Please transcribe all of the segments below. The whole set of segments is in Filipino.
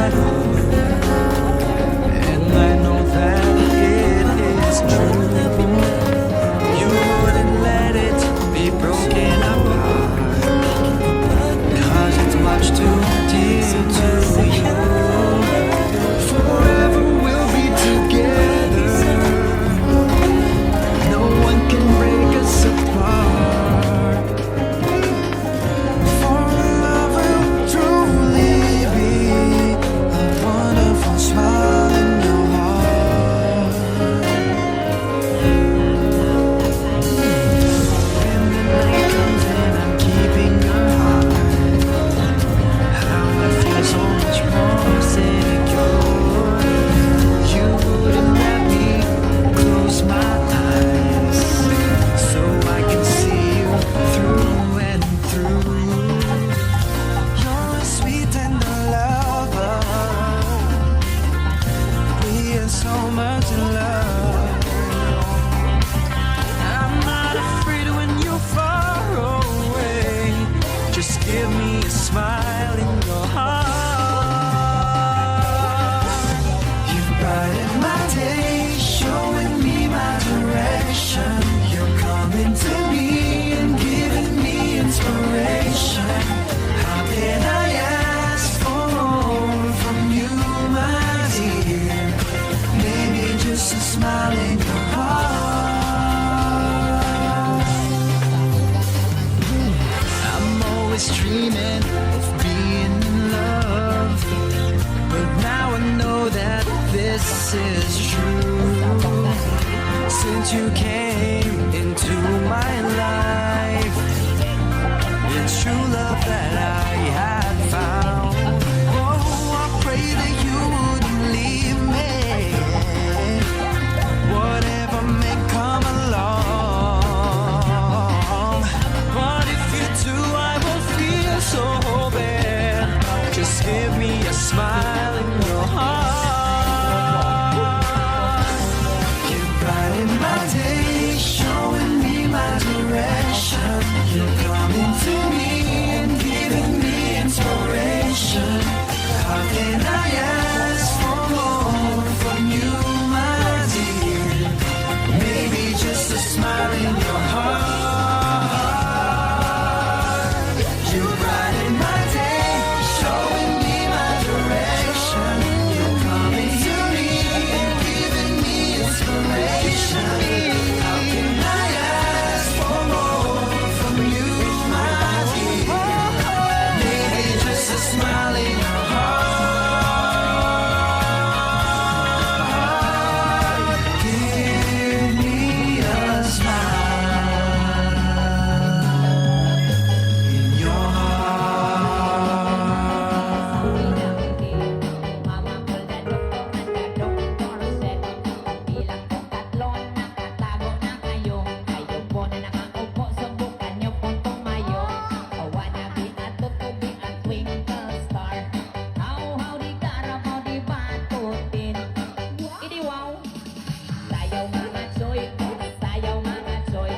my heart, and I know that it is true. You wouldn't let it be broken apart, 'cause it's much too dear to you. Forever we'll be together, no one can break us apart. For love will truly be a wonderful smile in your heart. When the night comes and I'm keeping your heart, how I feel so much more secure. You wouldn't let me close my eyes, so I can see you through and through. You're a sweet tender lover, we are so much in love. I'm not afraid when you're far away, just give me a smile in your heart. You brighten my day, showing me my direction. You're coming to me and giving me inspiration. How can I ask for more from you, my dear? Maybe just a smile in your heart. I'm always dreaming of being in love, but now I know that this is true. Since you came into my life, it's true love that I have found. Oh, I pray that you wouldn't leave me, whatever may come along. But if you do, I will feel so bad. Just give me a smile in your heart. You brighten my day, showing me my direction. You're coming to me and giving me inspiration. How can I ask for more from you, my dear? Maybe just a smile in your heart. You brighten my day, showing me my direction. You're coming to me and giving me inspiration. How can I ask for more from you, my dear? Maybe just a smile in your heart. Give me a smile in your heart. Mama ko na doktor, bilang kong tatlon, nakatago na kayo. Kayo po na nakaupo, subukan niyo pong tumayo. O wanna be a tutubi at twinkle star. How di karapaw di batutin. Idi wow. Sayaw mga choy, sayaw mga choy,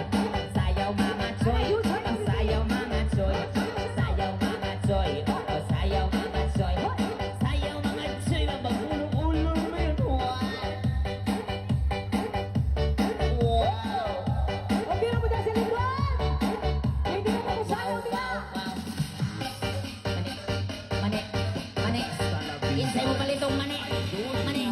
sayaw mga choy, sayaw mga choy, sayaw mga choy, sayaw mga choy, sayaw mga choy, magulo-ulo rin. Wow! Pagkira mo dyan sa likod! Hindi na mo sayaw niya! Mani, mani, insay mo palitong mani, mani.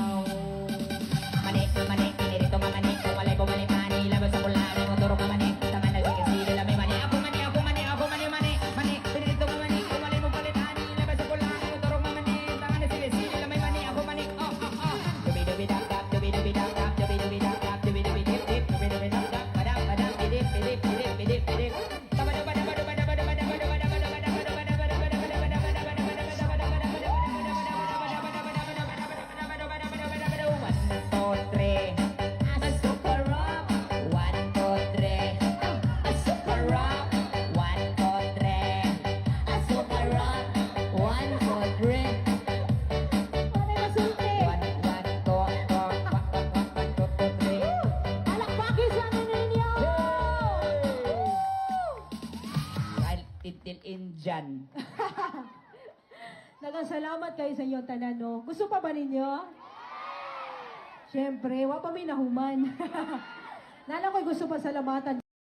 Mani, mani, inirito mamani, kumalay ko mani, mani, labas sa kulari, motoro ka mani, taman nagsigasili lamay mani, ako mani, ako mani, ako mani, mani, mani, inirito mamani, kumalay mo palit, mani, labas sa kulari, motoro ka mani, taman nagsigasili lamay mani, ako mani, oh, oh, oh. Dubi-dubi-dap-dap, dubi-dubi-dap-dap, dubi-dubi-dap-dap, dubi-dubi-dip-dip, dubi-dubi-dap-dap, badap-badap, bidip-bidip, bidip-bidip-bidip. Little Indian. Dagang salamat kayo sa inyong tanan, no? Gusto pa ba ninyo? Siyempre, wa pa may nahuman. Nala ko'y gusto pa salamatan